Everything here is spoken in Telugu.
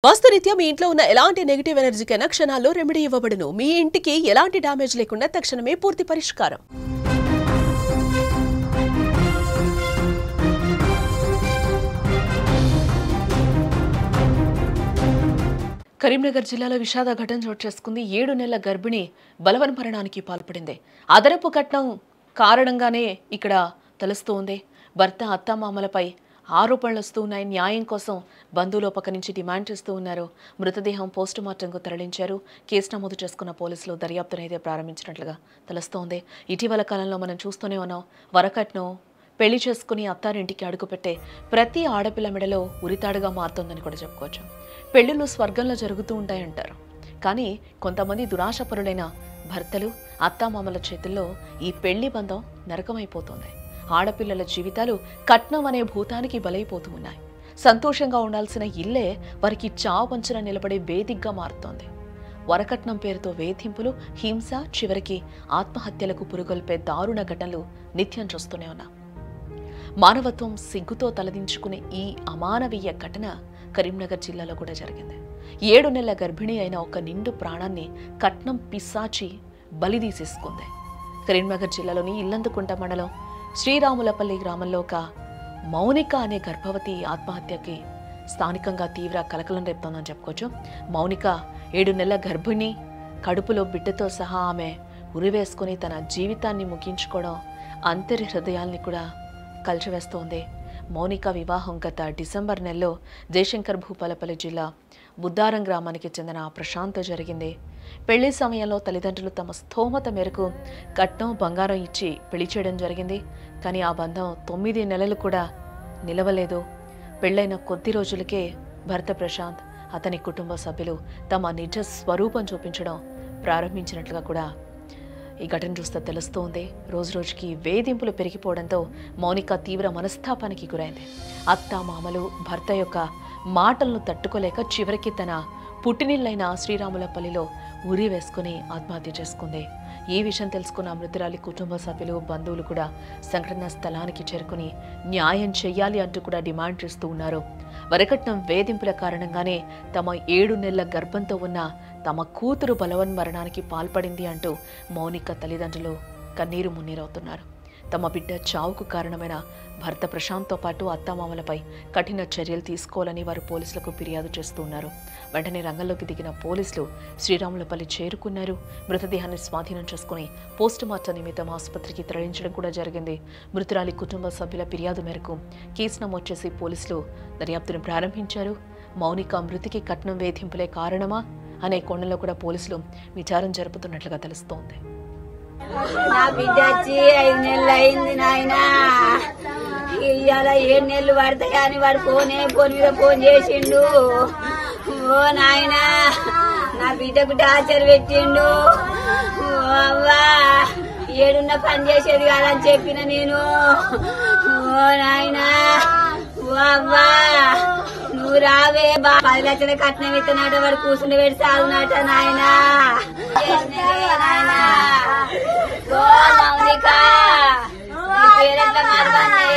వాస్తురీత్యా మీ ఇంట్లో ఉన్న ఎలాంటి నెగటివ్ ఎనర్జీకైనా క్షణాల్లో రెమెడీ ఇవ్వబడును. మీ ఇంటికి ఎలాంటి డ్యామేజ్ లేకుండా తక్షణమే పూర్తి పరిష్కారం. కరీంనగర్ జిల్లాలో విషాద ఘటన చోటు చేసుకుంది. 7 నెలల గర్భిణి బలవన్మరణానికి పాల్పడింది. అదనపు కట్నం కారణంగానే ఇక్కడ తెలుస్తోంది. భర్త అత్తామామలపై ఆరోపణలు వస్తూ ఉన్నాయి. న్యాయం కోసం బంధువులు పక్క నుంచి డిమాండ్ చేస్తూ ఉన్నారు. మృతదేహం పోస్టుమార్టంకు తరలించారు. కేసు నమోదు చేసుకున్న పోలీసులు దర్యాప్తునైతే ప్రారంభించినట్లుగా తెలుస్తోంది. ఇటీవల కాలంలో మనం చూస్తూనే ఉన్నాం. వరకట్నం పెళ్లి చేసుకుని అత్తారింటికి అడుగుపెట్టే ప్రతి ఆడపిల్ల మెడలో ఉరితాడుగా మారుతోందని కూడా చెప్పుకోవచ్చు. పెళ్లిళ్ళు స్వర్గంలో జరుగుతూ ఉంటాయంటారు. కానీ కొంతమంది దురాశపరులైన భర్తలు అత్తామామల చేతుల్లో ఈ పెళ్లి బంధం నరకమైపోతోంది. ఆడపిల్లల జీవితాలు కట్నం అనే భూతానికి బలైపోతూ ఉన్నాయి. సంతోషంగా ఉండాల్సిన ఇల్లే వారికి చావంచున నిలబడే వేదికగా మారుతోంది. వరకట్నం పేరుతో వేధింపులు, హింస, చివరికి ఆత్మహత్యలకు పురుగొల్పే దారుణ ఘటనలు నిత్యం చూస్తూనే ఉన్నాం. మానవత్వం సిగ్గుతో తలదించుకునే ఈ అమానవీయ ఘటన కరీంనగర్ జిల్లాలో కూడా జరిగింది. 7 నెలల గర్భిణి అయిన ఒక నిండు ప్రాణాన్ని కట్నం పిశాచి బలిదీసేసుకుంది. కరీంనగర్ జిల్లాలోని ఇల్లందుకుంట మండలం శ్రీరాములపల్లి గ్రామంలో ఒక మౌనిక అనే గర్భవతి ఆత్మహత్యకి స్థానికంగా తీవ్ర కలకలం రేపుతోందని చెప్పుకోవచ్చు. మౌనిక 7 నెలల గర్భిణి, కడుపులో బిడ్డతో సహా ఆమె ఉరివేసుకుని తన జీవితాన్ని ముగించుకోవడం అంతరి హృదయాల్ని కూడా కలిచివేస్తోంది. మౌనిక వివాహం గత డిసెంబర్ నెలలో జయశంకర్ భూపాలపల్లి జిల్లా బుద్దారం గ్రామానికి చెందిన ప్రశాంత్ జరిగింది. పెళ్లి సమయంలో తల్లిదండ్రులు తమ స్థోమత మేరకు కట్నం, బంగారం ఇచ్చి పెళ్లి చేయడం జరిగింది. కానీ ఆ బంధం 9 నెలలు కూడా నిలవలేదు. పెళ్లైన కొద్ది రోజులకే భర్త ప్రశాంత్, అతని కుటుంబ సభ్యులు తమ నిజ స్వరూపం చూపించడం ప్రారంభించినట్లుగా కూడా ఈ ఘటన చూస్తే తెలుస్తోంది. రోజురోజుకి వేధింపులు పెరిగిపోవడంతో మౌనిక తీవ్ర మనస్తాపానికి గురైంది. అత్త మామలు భర్త యొక్క మాటలను తట్టుకోలేక చివరికి తన పుట్టినిల్లైన శ్రీరాములపల్లిలో ఉరి వేసుకుని ఆత్మహత్య చేసుకుంది. ఈ విషయం తెలుసుకున్న మృతురాలి కుటుంబ సభ్యులు, బంధువులు కూడా సంఘటనా స్థలానికి చేరుకుని న్యాయం చెయ్యాలి అంటూ కూడా డిమాండ్ చేస్తూ ఉన్నారు. వరకట్నం వేధింపుల కారణంగానే తమ 7 నెలల గర్భంతో ఉన్న తమ కూతురు బలవన్మరణానికి పాల్పడింది అంటూ మౌనిక తల్లిదండ్రులు కన్నీరు మున్నీరవుతున్నారు. తమ బిడ్డ చావుకు కారణమైన భర్త ప్రశాంత్తో పాటు అత్తామామలపై కఠిన చర్యలు తీసుకోవాలని వారు పోలీసులకు ఫిర్యాదు చేస్తూ ఉన్నారు. వెంటనే రంగంలోకి దిగిన పోలీసులు శ్రీరాములపల్లి చేరుకున్నారు. మృతదేహాన్ని స్వాధీనం చేసుకుని పోస్టుమార్టం నిమిత్తం ఆసుపత్రికి తరలించడం కూడా జరిగింది. మృతురాలి కుటుంబ సభ్యుల ఫిర్యాదు మేరకు కేసు నమోదు చేసి పోలీసులు దర్యాప్తును ప్రారంభించారు. మౌనిక మృతికి కట్నం వేధింపులే కారణమా అనే కోణంలో కూడా పోలీసులు విచారణ జరుపుతున్నట్లుగా తెలుస్తోంది. నా బిడ్డ వచ్చి 5 నెలలు అయింది నాయన. ఇవాళ 7 నెలలు పడతాయని వాడు ఫోన్ మీద ఫోన్ చేసిండు. ఓ నాయన, నా బిడ్డకు టార్చర్ పెట్టిండు. అవ్వా, ఏడున్న పని చేసేది కాదని చెప్పిన నేను. ఓ నాయన, ఓ అవ్వా, నువ్వు రావే. 10 లక్షల కట్నం ఇత్తనాట, వాడు కూర్చుండి పెట్టి సాగునాట నాయన. ఓ మౌనిక, నీ పేరెట్లా మరవనే.